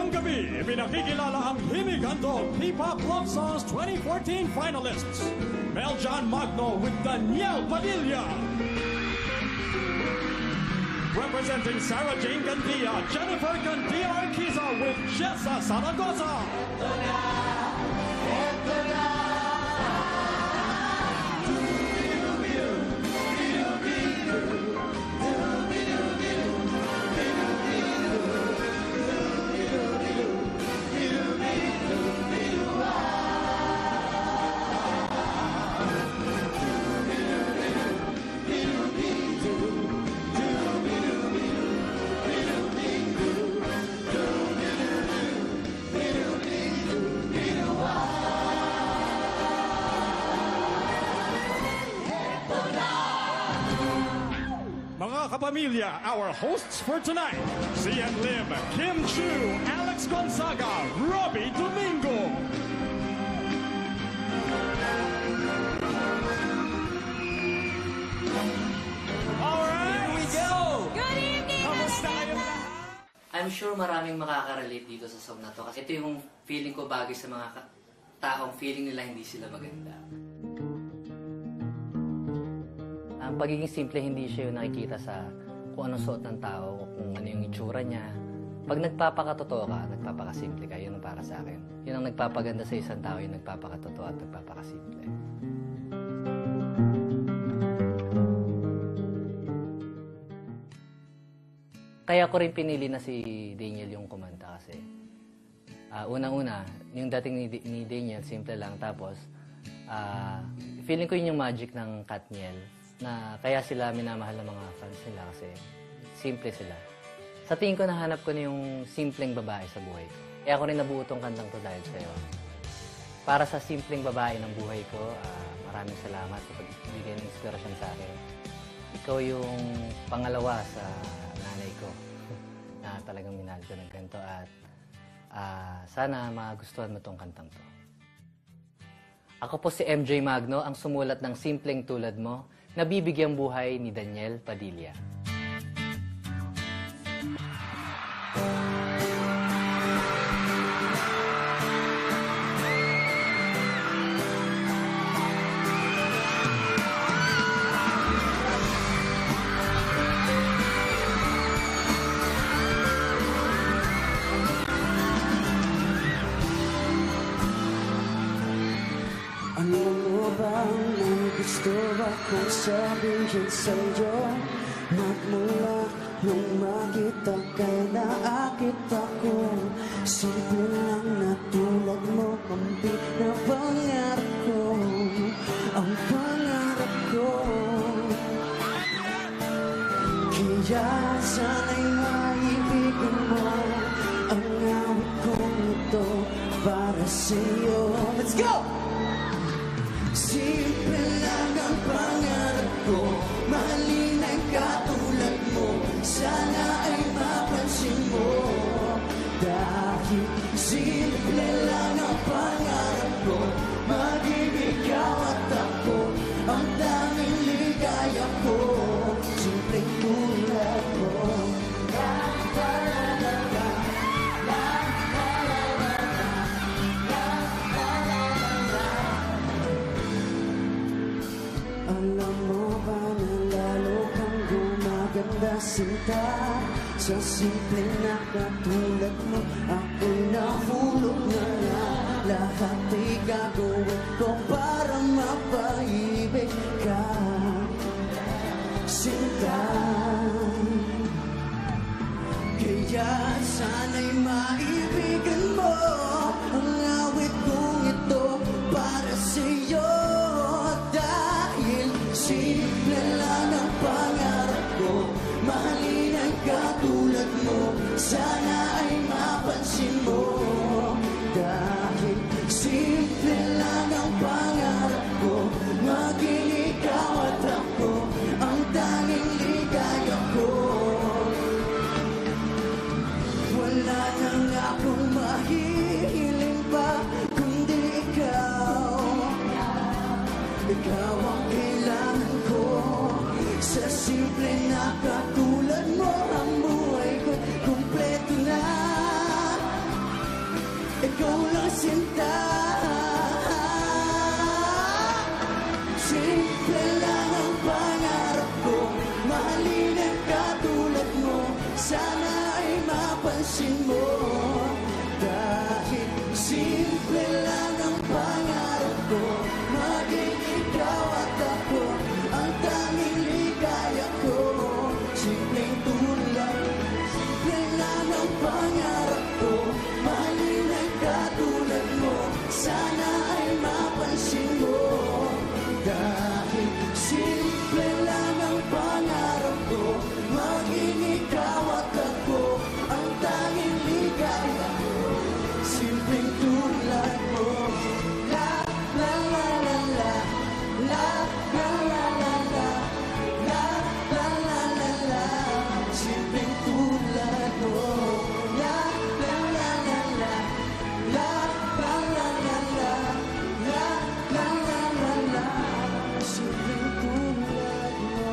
Ngayong gabi, pinakikilala ang Himig Handog P-Pop Love Songs 2014 finalists. Mel John Magno with Danielle Padilla. Representing Sarah Jane Gandia, Jennifer Gandia Arquiza with Jessa Zaragoza. Kapamilya, our hosts for tonight, CN Lim, Kim Chu, Alex Gonzaga, Robbie Domingo. Alright, here we go! Good evening! Kamusta kayo? I'm sure maraming makaka-relate dito sa song na to kasi ito yung feeling ko bagay sa mga taong feeling nila hindi sila maganda. Ang pagiging simple, hindi siya yung nakikita sa kung anong suot ng tao, kung ano yung itsura niya. Pag nagpapakatotoo ka, nagpapakasimple ka, yun ang para sa akin. Yun ang nagpapaganda sa isang tao, yung nagpapakatotoo at nagpapakasimple. Kaya ko rin pinili na si Daniel yung kumanta kasi unang-una, yung dating ni Daniel, simple lang. Tapos, feeling ko yun yung magic ng Katniel na kaya sila minamahal ng mga fans nila kasi simple sila. Sa tingin ko, nahanap ko na yung simpleng babae sa buhay ko. Kaya ako rin nabuo tong kantang to dahil sa'yo. Para sa simpleng babae ng buhay ko, maraming salamat sa pagbigay ng inspirasyon sa akin. Ikaw yung pangalawa sa nanay ko na talagang minahal ko ng ganito at sana magustuhan mo tong kantang to. Ako po si MJ Magno, ang sumulat ng Simpleng Tulad Mo, nabibigyang buhay ni Danielle Padilla. Ano mo bang may gusto akong sabihin sa'yo? Magmula nung makita kay naakit ako. Simple lang na tulad mo ang pinapangarap ko. Ang pangarap ko. Kaya sana'y maibigan mo ang awit kong ito para sa'yo. Let's go! Simple lang ang pangarap ko, mahalin ay katulad mo. Sana ay mapansin mo, dahil simple lang ang pangarap ko. Maging ikaw at ako, ang daming ligaya ko. Simpleng tulad mo. Alam mo ba na lalo kang gumaganda sinta? Sa simpleng na katulad mo, ako'y nahulog na lang. Lahat ay gagawin ko para mapaibig ka, sinta. Kaya sana'y maibigan mo ang awit kong ito para sa'yo. Simple lang ang pangarap ko, mahalin ang katulad mo. Sana ay mapansin mo, dahil simple lang ang pangarap ko. Maging ikaw at ako, ang tanging ligaya ko. Wala nang akong mahihiling pa kundi ikaw. Ikaw ang kailangan ko. Sa simple na katulad mo, ang buhay ko kumpleto na. ikaw lang sinta. Simple lang ang pangarap ko, mahalin ang katulad mo. Sana ay mapansin mo, dahil simple lang ang pangarap ko, maging ikaw at ako, ang tanging ligaya ko. Simpleng tulad, simple lang ang pangarap ko, mahalin ang katulad mo. Sana ay mapansin mo, dahil simple lang ang pangarap ko, maging ikaw at ako, ang tanging ligaya ko. Simpleng tulad mo. La la la la la, la la la la la, la la la la la. Simpleng tulad mo. La la la la la, la la la la la, la la la la la. Simpleng tulad mo.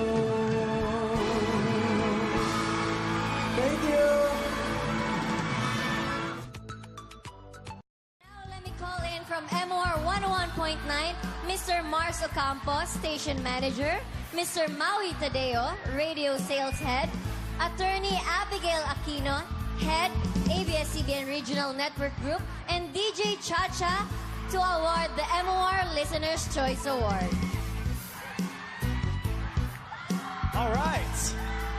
Thank you. Now let me call in from MOR 101.9, Mr. Mars Ocampo, Station Manager, Mr. Maui Tadeo, Radio Sales Head, Attorney Abigail Aquino, Head, ABS-CBN Regional Network Group, and DJ Chacha to award the MOR Listener's Choice Award. All right.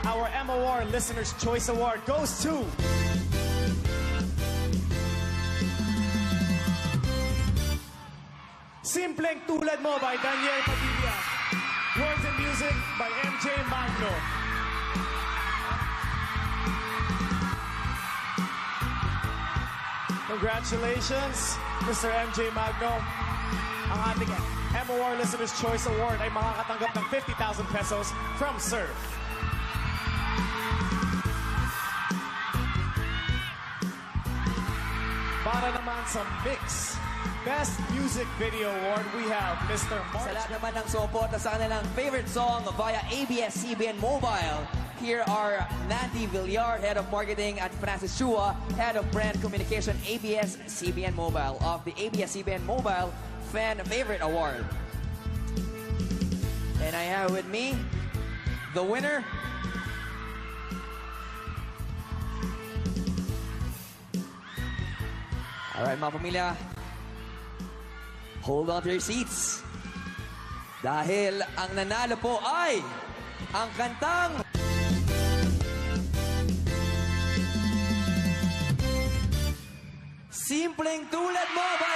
Our MOR Listener's Choice Award goes to... Simpleng Tulad Mo by Daniel Padilla. Words and music by MJ Magno. Congratulations, Mr. MJ Magno. Ang ating MOR Listener's Choice Award ay makakatanggap ng 50,000 pesos from Surf. Para naman sa Mix Best Music Video Award, we have Mr. Sa March. lahat naman ng suporta sa kanilang favorite song via ABS-CBN Mobile, here are Nandy Villar, Head of Marketing, at Francis Chua, Head of Brand Communication, ABS-CBN Mobile, of the ABS-CBN Mobile Fan Favorite Award. And I have with me the winner, alright mga pamilya, hold on to your seats. Dahil ang nanalo po ay ang kantang Simpleng Tulad Mo by